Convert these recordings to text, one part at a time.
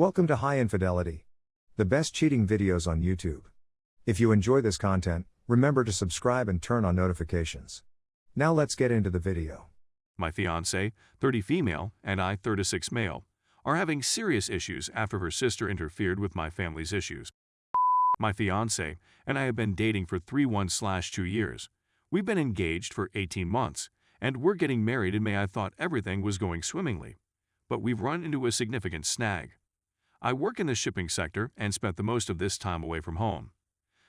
Welcome to High Infidelity, the best cheating videos on YouTube. If you enjoy this content, remember to subscribe and turn on notifications. Now let's get into the video. My fiancé, 30 female, and I, 36 male, are having serious issues after her sister interfered with my family's issues. My fiancé and I have been dating for 2 years. We've been engaged for 18 months, and we're getting married in May. I thought everything was going swimmingly, but we've run into a significant snag. I work in the shipping sector and spent the most of this time away from home.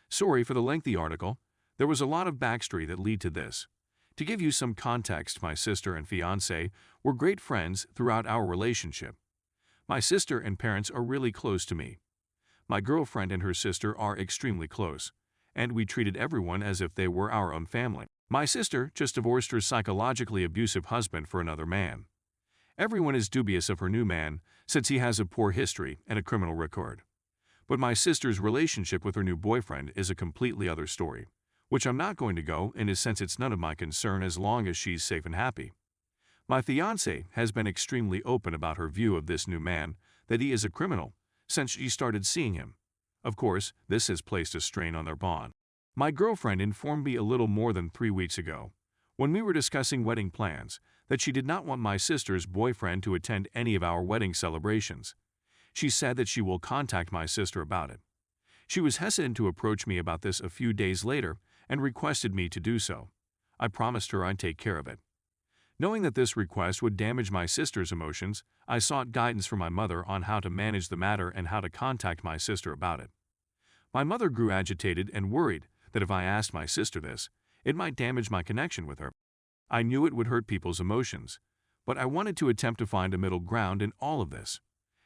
Sorry for the lengthy article. There was a lot of backstory that led to this. To give you some context, my sister and fiancé were great friends throughout our relationship. My sister and parents are really close to me. My girlfriend and her sister are extremely close, and we treated everyone as if they were our own family. My sister just divorced her psychologically abusive husband for another man. Everyone is dubious of her new man since he has a poor history and a criminal record. But my sister's relationship with her new boyfriend is a completely other story, which I'm not going to go into since it's none of my concern as long as she's safe and happy. My fiancé has been extremely open about her view of this new man, that he is a criminal, since she started seeing him. Of course, this has placed a strain on their bond. My girlfriend informed me a little more than 3 weeks ago, when we were discussing wedding plans, that she did not want my sister's boyfriend to attend any of our wedding celebrations. She said that she will contact my sister about it. She was hesitant to approach me about this a few days later and requested me to do so. I promised her I'd take care of it. Knowing that this request would damage my sister's emotions, I sought guidance from my mother on how to manage the matter and how to contact my sister about it. My mother grew agitated and worried that if I asked my sister this, it might damage my connection with her. I knew it would hurt people's emotions, but I wanted to attempt to find a middle ground in all of this.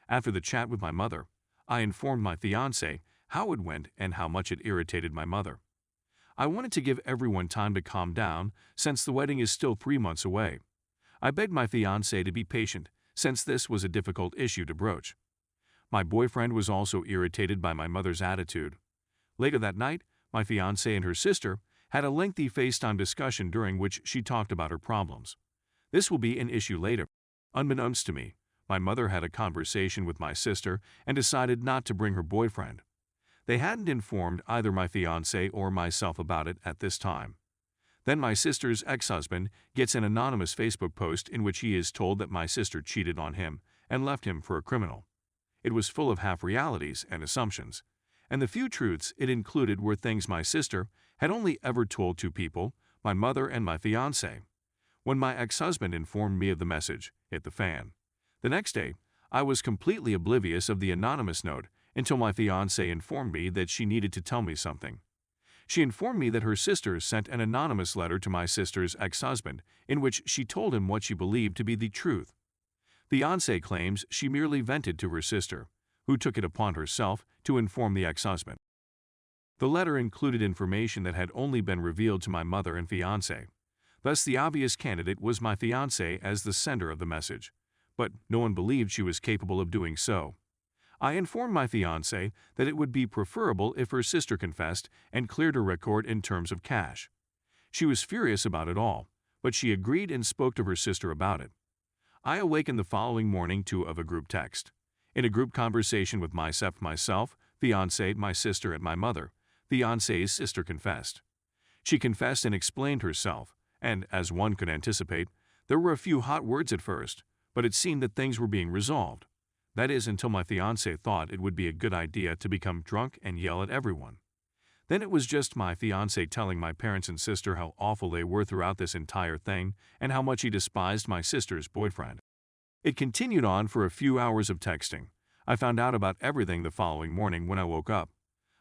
After the chat with my mother, I informed my fiancé how it went and how much it irritated my mother. I wanted to give everyone time to calm down since the wedding is still 3 months away. I begged my fiancé to be patient since this was a difficult issue to broach. My boyfriend was also irritated by my mother's attitude. Later that night, my fiancé and her sister had a lengthy FaceTime discussion during which she talked about her problems. This will be an issue later. Unbeknownst to me, my mother had a conversation with my sister and decided not to bring her boyfriend. They hadn't informed either my fiancé or myself about it at this time. Then my sister's ex-husband gets an anonymous Facebook post in which he is told that my sister cheated on him and left him for a criminal. It was full of half-realities and assumptions, and the few truths it included were things my sister had only ever told 2 people, my mother and my fiancé. When my ex-husband informed me of the message, hit the fan. The next day, I was completely oblivious of the anonymous note until my fiancé informed me that she needed to tell me something. She informed me that her sister sent an anonymous letter to my sister's ex-husband in which she told him what she believed to be the truth. Fiancé claims she merely vented to her sister, who took it upon herself to inform the ex-husband. The letter included information that had only been revealed to my mother and fiancé. Thus, the obvious candidate was my fiancé as the sender of the message, but no one believed she was capable of doing so. I informed my fiancé that it would be preferable if her sister confessed and cleared her record in terms of cash. She was furious about it all, but she agreed and spoke to her sister about it. I awakened the following morning to a group text. In a group conversation with myself, fiancé, my sister, and my mother, fiancé's sister confessed. She confessed and explained herself, and, as one could anticipate, there were a few hot words at first, but it seemed that things were being resolved. That is, until my fiancé thought it would be a good idea to become drunk and yell at everyone. Then it was just my fiancé telling my parents and sister how awful they were throughout this entire thing and how much he despised my sister's boyfriend. It continued on for a few hours of texting. I found out about everything the following morning when I woke up.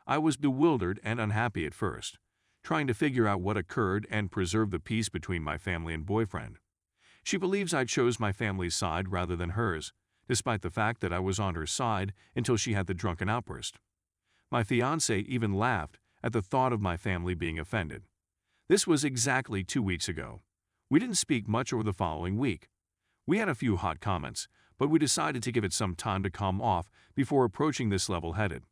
I was bewildered and unhappy at first, trying to figure out what occurred and preserve the peace between my family and boyfriend. She believes I chose my family's side rather than hers, despite the fact that I was on her side until she had the drunken outburst. My fiancé even laughed at the thought of my family being offended. This was exactly 2 weeks ago. We didn't speak much over the following week. We had a few hot comments, but we decided to give it some time to calm off before approaching this level-headed.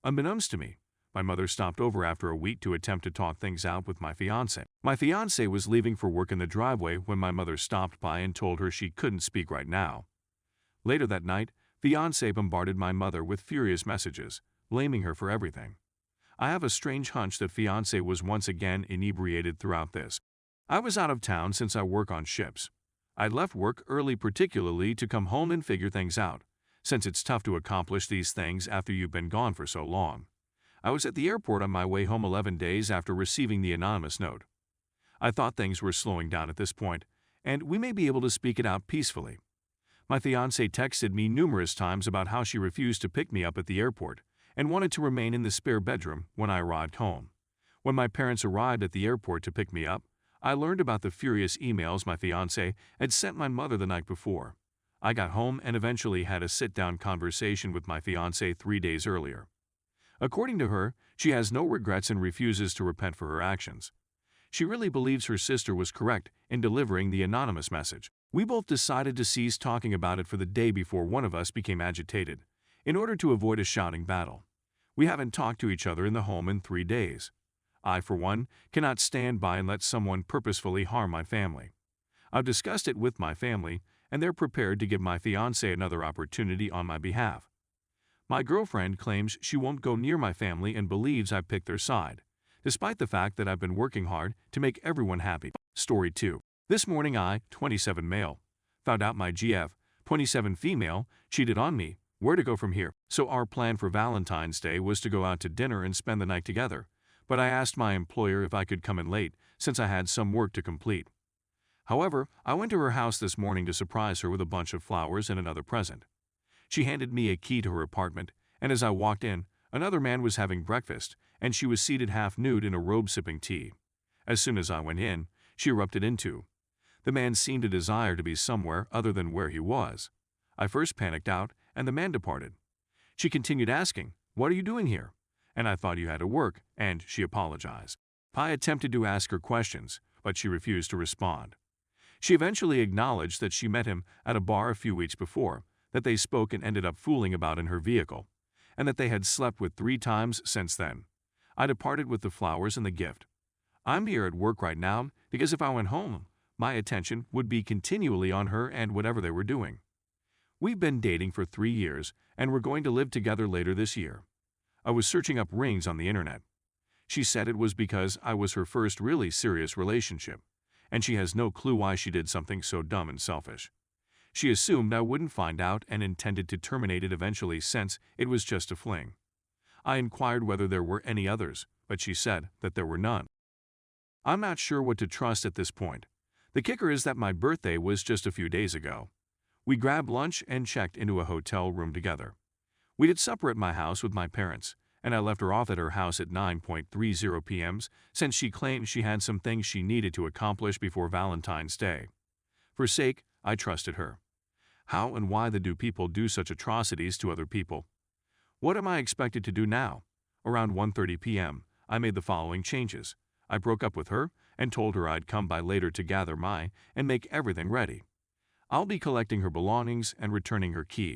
Unbeknownst to me, my mother stopped over after a week to attempt to talk things out with my fiancé. My fiancé was leaving for work in the driveway when my mother stopped by and told her she couldn't speak right now. Later that night, Fiance bombarded my mother with furious messages, blaming her for everything. I have a strange hunch that Fiance was once again inebriated throughout this. I was out of town since I work on ships. I left work early particularly to come home and figure things out, since it's tough to accomplish these things after you've been gone for so long. I was at the airport on my way home 11 days after receiving the anonymous note. I thought things were slowing down at this point, and we may be able to speak it out peacefully. My fiancée texted me numerous times about how she refused to pick me up at the airport and wanted to remain in the spare bedroom when I arrived home. When my parents arrived at the airport to pick me up, I learned about the furious emails my fiancé had sent my mother the night before. I got home and eventually had a sit-down conversation with my fiancé 3 days earlier. According to her, she has no regrets and refuses to repent for her actions. She really believes her sister was correct in delivering the anonymous message. We both decided to cease talking about it for the day before one of us became agitated, in order to avoid a shouting battle. We haven't talked to each other in the home in 3 days. I, for one, cannot stand by and let someone purposefully harm my family. I've discussed it with my family, and they're prepared to give my fiancé another opportunity on my behalf. My girlfriend claims she won't go near my family and believes I've picked their side, despite the fact that I've been working hard to make everyone happy. Story 2. This morning I, 27 male, found out my GF, 27 female, cheated on me. Where to go from here? So our plan for Valentine's Day was to go out to dinner and spend the night together, but I asked my employer if I could come in late since I had some work to complete. However, I went to her house this morning to surprise her with a bunch of flowers and another present. She handed me a key to her apartment, and as I walked in, another man was having breakfast, and she was seated half nude in a robe sipping tea. As soon as I went in, she erupted into. The man seemed to desire to be somewhere other than where he was. I first panicked out, and the man departed. She continued asking, "What are you doing here?" And I thought you had to work, and she apologized. I attempted to ask her questions, but she refused to respond. She eventually acknowledged that she met him at a bar a few weeks before, that they spoke and ended up fooling about in her vehicle, and that they had slept with 3 times since then. I departed with the flowers and the gift. I'm here at work right now because if I went home, my attention would be continually on her and whatever they were doing. We've been dating for 3 years, and we're going to live together later this year. I was searching up rings on the internet. She said it was because I was her first really serious relationship, and she has no clue why she did something so dumb and selfish. She assumed I wouldn't find out and intended to terminate it eventually since it was just a fling. I inquired whether there were any others, but she said that there were none. I'm not sure what to trust at this point. The kicker is that my birthday was just a few days ago. We grabbed lunch and checked into a hotel room together. We did supper at my house with my parents, and I left her off at her house at 9:30 p.m. since she claimed she had some things she needed to accomplish before Valentine's Day. For sake, I trusted her. How and why do people do such atrocities to other people? What am I expected to do now? Around 1:30 p.m., I made the following changes. I broke up with her and told her I'd come by later to gather and make everything ready. I'll be collecting her belongings and returning her key.